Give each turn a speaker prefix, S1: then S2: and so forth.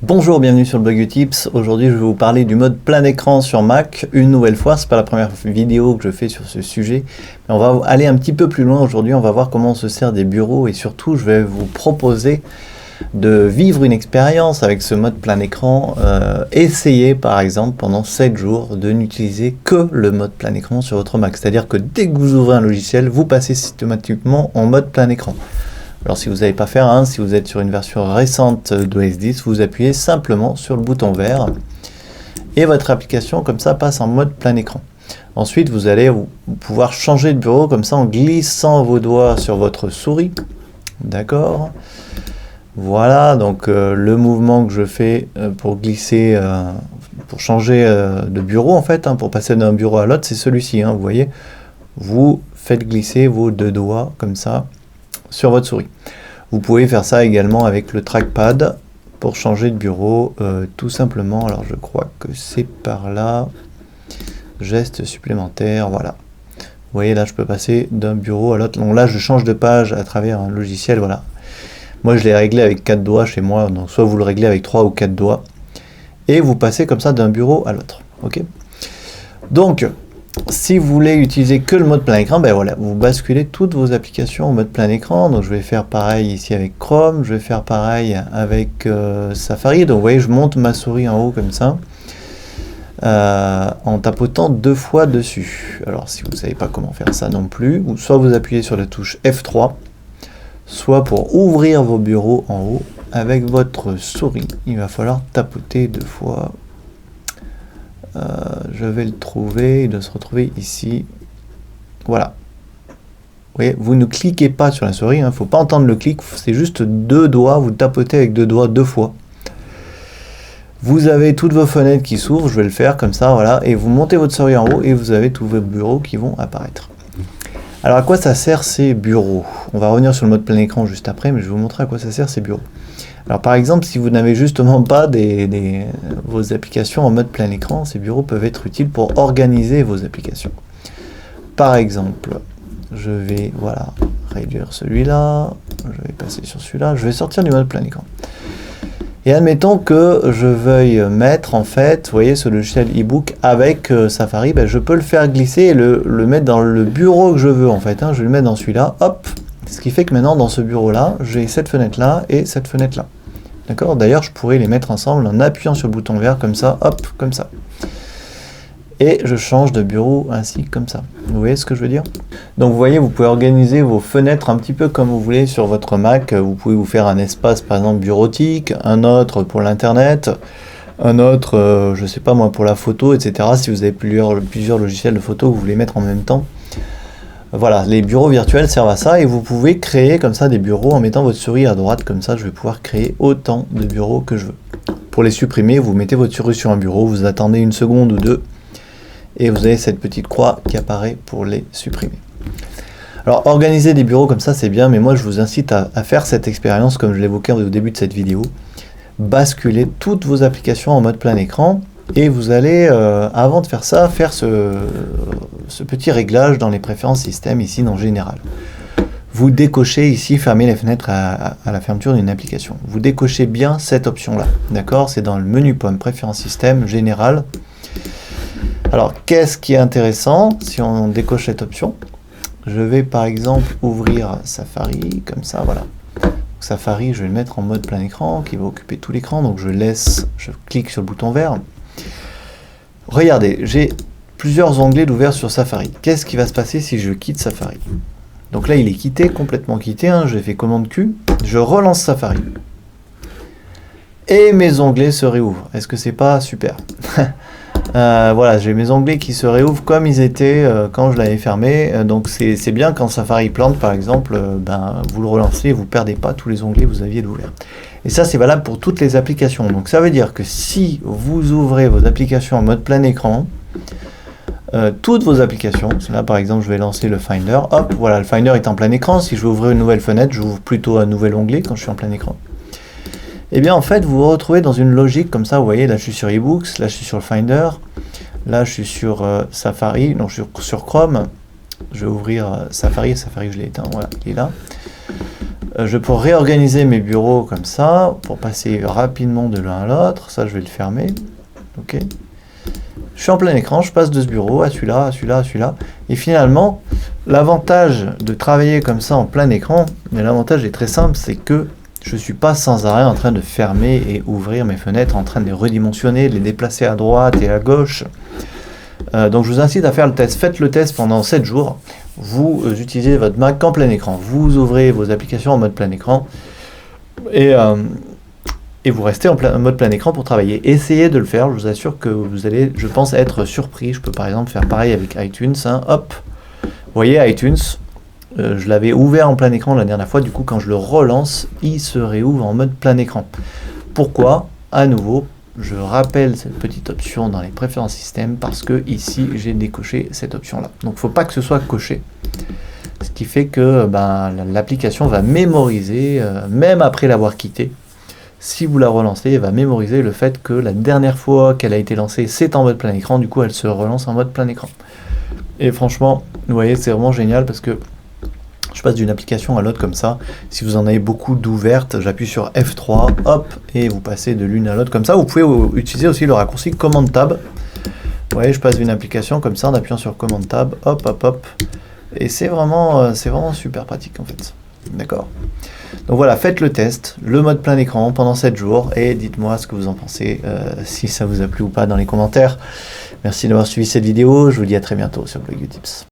S1: Bonjour, bienvenue sur le Blog Utips. Aujourd'hui, je vais vous parler du mode plein écran sur Mac. Une nouvelle fois, c'est pas la première vidéo que je fais sur ce sujet, mais on va aller un petit peu plus loin aujourd'hui. On va voir comment on se sert des bureaux et surtout, je vais vous proposer de vivre une expérience avec ce mode plein écran. Essayez par exemple pendant 7 jours de n'utiliser que le mode plein écran sur votre Mac. C'est-à-dire que dès que vous ouvrez un logiciel, vous passez systématiquement en mode plein écran. Alors si vous n'avez pas fait si vous êtes sur une version récente d'OS 10, vous appuyez simplement sur le bouton vert et votre application comme ça passe en mode plein écran. Ensuite vous allez pouvoir changer de bureau comme ça en glissant vos doigts sur votre souris. D'accord. Voilà, donc le mouvement que je fais pour glisser, pour changer de bureau en fait, pour passer d'un bureau à l'autre, c'est celui-ci. Vous voyez, vous faites glisser vos deux doigts comme ça sur votre souris. Vous pouvez faire ça également avec le trackpad pour changer de bureau tout simplement. Alors je crois que c'est par là. Geste supplémentaire, voilà. Vous voyez là je peux passer d'un bureau à l'autre. Donc là je change de page à travers un logiciel, voilà. Moi je l'ai réglé avec 4 doigts chez moi, donc soit vous le réglez avec 3 ou 4 doigts. Et vous passez comme ça d'un bureau à l'autre. Ok. Donc si vous voulez utiliser que le mode plein écran, ben voilà, vous basculez toutes vos applications en mode plein écran. Donc je vais faire pareil ici avec Chrome, je vais faire pareil avec Safari. Donc vous voyez, je monte ma souris en haut comme ça, en tapotant 2 fois dessus. Alors si vous ne savez pas comment faire ça non plus, ou soit vous appuyez sur la touche F3, soit pour ouvrir vos bureaux en haut avec votre souris, il va falloir tapoter 2 fois. Je vais le trouver, il doit se retrouver ici. Voilà. Vous voyez, vous ne cliquez pas sur la souris, il ne faut pas entendre le clic, c'est juste 2 doigts, vous tapotez avec 2 doigts 2 fois. Vous avez toutes vos fenêtres qui s'ouvrent, je vais le faire comme ça, voilà, et vous montez votre souris en haut et vous avez tous vos bureaux qui vont apparaître. Alors à quoi ça sert ces bureaux? On va revenir sur le mode plein écran juste après, mais je vais vous montrer à quoi ça sert ces bureaux. Alors par exemple, si vous n'avez justement pas vos applications en mode plein écran, ces bureaux peuvent être utiles pour organiser vos applications. Par exemple, je vais réduire celui-là, je vais passer sur celui-là, je vais sortir du mode plein écran. Et admettons que je veuille mettre en fait, vous voyez ce logiciel ebook avec Safari, je peux le faire glisser et le mettre dans le bureau que je veux en fait. Je vais le mettre dans celui-là, hop, ce qui fait que maintenant dans ce bureau-là, j'ai cette fenêtre-là et cette fenêtre-là. D'accord. D'ailleurs, je pourrais les mettre ensemble en appuyant sur le bouton vert comme ça, hop, comme ça. Et je change de bureau ainsi, comme ça. Vous voyez ce que je veux dire? Donc vous voyez, vous pouvez organiser vos fenêtres un petit peu comme vous voulez sur votre Mac. Vous pouvez vous faire un espace par exemple bureautique, un autre pour l'internet, un autre, je sais pas moi, pour la photo, etc. Si vous avez plusieurs logiciels de photo que vous voulez mettre en même temps. Voilà, les bureaux virtuels servent à ça et vous pouvez créer comme ça des bureaux en mettant votre souris à droite, comme ça je vais pouvoir créer autant de bureaux que je veux. Pour les supprimer, vous mettez votre souris sur un bureau, vous attendez 1 seconde ou 2 et vous avez cette petite croix qui apparaît pour les supprimer. Alors organiser des bureaux comme ça c'est bien, mais moi je vous incite à faire cette expérience comme je l'évoquais au début de cette vidéo. Basculer toutes vos applications en mode plein écran. Et vous allez, avant de faire ça, faire ce petit réglage dans les préférences système, ici dans Général. Vous décochez ici, fermer les fenêtres à la fermeture d'une application. Vous décochez bien cette option-là, d'accord? C'est dans le menu pomme, préférences système, Général. Alors, qu'est-ce qui est intéressant si on décoche cette option? Je vais par exemple ouvrir Safari, comme ça, voilà. Safari, je vais le mettre en mode plein écran, qui va occuper tout l'écran, donc je clique sur le bouton vert. Regardez, j'ai plusieurs onglets d'ouvert sur Safari. Qu'est-ce qui va se passer si je quitte Safari? Donc là, il est quitté, complètement quitté. J'ai fait commande Q. Je relance Safari. Et mes onglets se réouvrent. Est-ce que c'est pas super? Voilà, j'ai mes onglets qui se réouvrent comme ils étaient quand je l'avais fermé. Donc c'est bien quand Safari plante, par exemple, vous le relancez et vous ne perdez pas tous les onglets que vous aviez d'ouvert. Et ça, c'est valable pour toutes les applications. Donc ça veut dire que si vous ouvrez vos applications en mode plein écran, toutes vos applications, là par exemple je vais lancer le Finder, hop, voilà, le Finder est en plein écran. Si je veux ouvrir une nouvelle fenêtre, j'ouvre plutôt un nouvel onglet quand je suis en plein écran. Et bien en fait vous vous retrouvez dans une logique comme ça, vous voyez, là je suis sur eBooks, là je suis sur le Finder, là je suis sur Safari, donc je suis sur Chrome, je vais ouvrir Safari je l'ai éteint, voilà, il est là. Je peux réorganiser mes bureaux comme ça, pour passer rapidement de l'un à l'autre. Ça, je vais le fermer. Ok. Je suis en plein écran, je passe de ce bureau à celui-là, à celui-là, à celui-là. Et finalement, l'avantage de travailler comme ça en plein écran, mais l'avantage est très simple, c'est que je ne suis pas sans arrêt en train de fermer et ouvrir mes fenêtres, en train de les redimensionner, de les déplacer à droite et à gauche. Donc je vous incite à faire le test. Faites le test pendant 7 jours. Vous utilisez votre Mac en plein écran. Vous ouvrez vos applications en mode plein écran. Et vous restez en mode plein écran pour travailler. Essayez de le faire. Je vous assure que vous allez, je pense, être surpris. Je peux par exemple faire pareil avec iTunes. Hop. Vous voyez iTunes. Je l'avais ouvert en plein écran la dernière fois. Du coup, quand je le relance, il se réouvre en mode plein écran. Pourquoi? À nouveau, je rappelle cette petite option dans les préférences système parce que ici j'ai décoché cette option là. Donc il ne faut pas que ce soit coché. Ce qui fait que l'application va mémoriser, même après l'avoir quitté, si vous la relancez, elle va mémoriser le fait que la dernière fois qu'elle a été lancée, c'est en mode plein écran, du coup elle se relance en mode plein écran. Et franchement, vous voyez, c'est vraiment génial parce que je passe d'une application à l'autre comme ça. Si vous en avez beaucoup d'ouvertes, j'appuie sur F3, hop, et vous passez de l'une à l'autre comme ça. Vous pouvez utiliser aussi le raccourci Command Tab. Vous voyez, je passe d'une application comme ça en appuyant sur Command Tab, hop, hop, hop. Et c'est vraiment super pratique en fait. D'accord. Donc voilà, faites le test, le mode plein écran pendant 7 jours et dites-moi ce que vous en pensez, si ça vous a plu ou pas dans les commentaires. Merci d'avoir suivi cette vidéo, je vous dis à très bientôt sur Blog Tips.